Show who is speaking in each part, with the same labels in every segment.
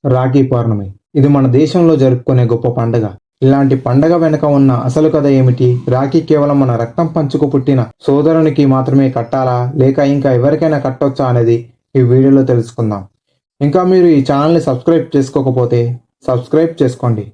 Speaker 1: రాఖీ పౌర్ణమి ఇది మన దేశంలో జరుపుకునే గొప్ప పండగ. ఇలాంటి పండగ వెనుక ఉన్న అసలు కథ ఏమిటి? రాఖీ కేవలం మన రక్తం పంచుకు పుట్టిన సోదరునికి మాత్రమే కట్టాలా, లేక ఇంకా ఎవరికైనా కట్టొచ్చా అనేది ఈ వీడియోలో తెలుసుకుందాం. ఇంకా మీరు ఈ ఛానల్ని సబ్స్క్రైబ్ చేసుకోకపోతే సబ్స్క్రైబ్ చేసుకోండి.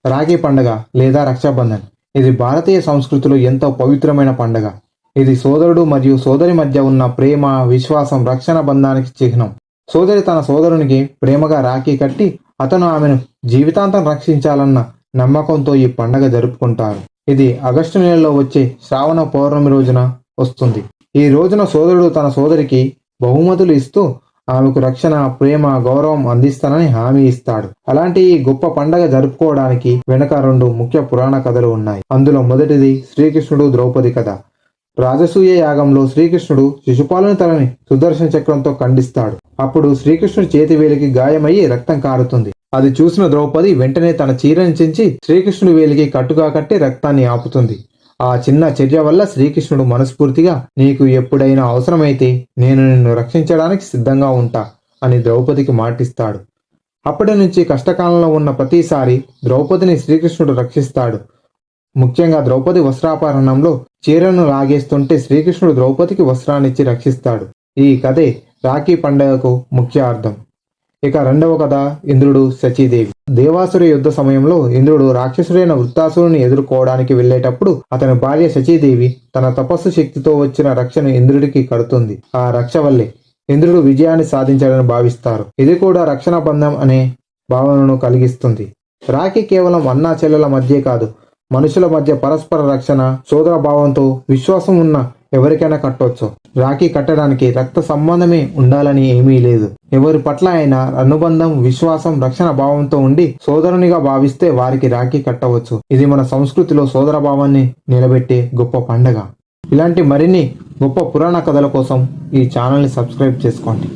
Speaker 1: రాఖీ పండగ లేదా రక్షాబంధన్ ఇది భారతీయ సంస్కృతిలో ఎంతో పవిత్రమైన పండగ. ఇది సోదరుడు మరియు సోదరి మధ్య ఉన్న ప్రేమ, విశ్వాసం, రక్షణ బంధానికి చిహ్నం. సోదరి తన సోదరునికి ప్రేమగా రాఖీ కట్టి అతను ఆమెను జీవితాంతం రక్షించాలన్న నమ్మకంతో ఈ పండగ జరుపుకుంటారు. ఇది ఆగస్టు నెలలో వచ్చే శ్రావణ పౌర్ణమి రోజున వస్తుంది. ఈ రోజున సోదరుడు తన సోదరికి బహుమతులు ఇస్తూ ఆమెకు రక్షణ, ప్రేమ, గౌరవం అందిస్తానని హామీ ఇస్తాడు. అలాంటి ఈ గొప్ప పండగ జరుపుకోవడానికి వెనుక రెండు ముఖ్య పురాణ కథలు ఉన్నాయి. అందులో మొదటిది శ్రీకృష్ణుడు ద్రౌపది కథ. రాజసూయ యాగంలో శ్రీకృష్ణుడు శిశుపాలుని తలని సుదర్శన చక్రంతో ఖండిస్తాడు. అప్పుడు శ్రీకృష్ణుడి చేతి వేలికి గాయమయ్యి రక్తం కారుతుంది. అది చూసిన ద్రౌపది వెంటనే తన చీరని చించి శ్రీకృష్ణుడి వేలికి కట్టుగా కట్టి రక్తాన్ని ఆపుతుంది. ఆ చిన్న చర్య వల్ల శ్రీకృష్ణుడు మనస్ఫూర్తిగా నీకు ఎప్పుడైనా అవసరమైతే నేను నిన్ను రక్షించడానికి సిద్ధంగా ఉంటా అని ద్రౌపదికి మాటిస్తాడు. అప్పటి నుంచి కష్టకాలంలో ఉన్న ప్రతిసారి ద్రౌపదిని శ్రీకృష్ణుడు రక్షిస్తాడు. ముఖ్యంగా ద్రౌపది వస్త్రాపహరణంలో చీరను లాగేస్తుంటే శ్రీకృష్ణుడు ద్రౌపదికి వస్త్రాన్నిచ్చి రక్షిస్తాడు. ఈ కథే రాఖీ పండుగకు ముఖ్య అర్థం. ఇక రెండవ కథ ఇంద్రుడు, శచీదేవి. దేవాసుర యుద్ధ సమయంలో ఇంద్రుడు రాక్షసుడైన వృత్తాసురుని ఎదుర్కోవడానికి వెళ్లేటప్పుడు అతని భార్య శచీదేవి తన తపస్సు శక్తితో వచ్చిన రక్షను ఇంద్రుడికి కడుతుంది. ఆ రక్ష వల్లే ఇంద్రుడు విజయాన్ని సాధించాడని భావిస్తారు. ఇది కూడా రక్షణ బంధం అనే భావనను కలిగిస్తుంది. రాఖీ కేవలం అన్నా చెల్లెల మధ్యే కాదు, మనుషుల మధ్య పరస్పర రక్షణ, సోదర భావంతో విశ్వాసం ఉన్న ఎవరికైనా కట్టవచ్చు. రాఖీ కట్టడానికి రక్త సంబంధమే ఉండాలని ఏమీ లేదు. ఎవరి పట్ల అయినా అనుబంధం, విశ్వాసం, రక్షణ భావంతో ఉండి సోదరునిగా భావిస్తే వారికి రాఖీ కట్టవచ్చు. ఇది మన సంస్కృతిలో సోదర భావాన్ని నిలబెట్టే గొప్ప పండగ. ఇలాంటి మరిన్ని గొప్ప పురాణ కథల కోసం ఈ ఛానల్ని సబ్స్క్రైబ్ చేసుకోండి.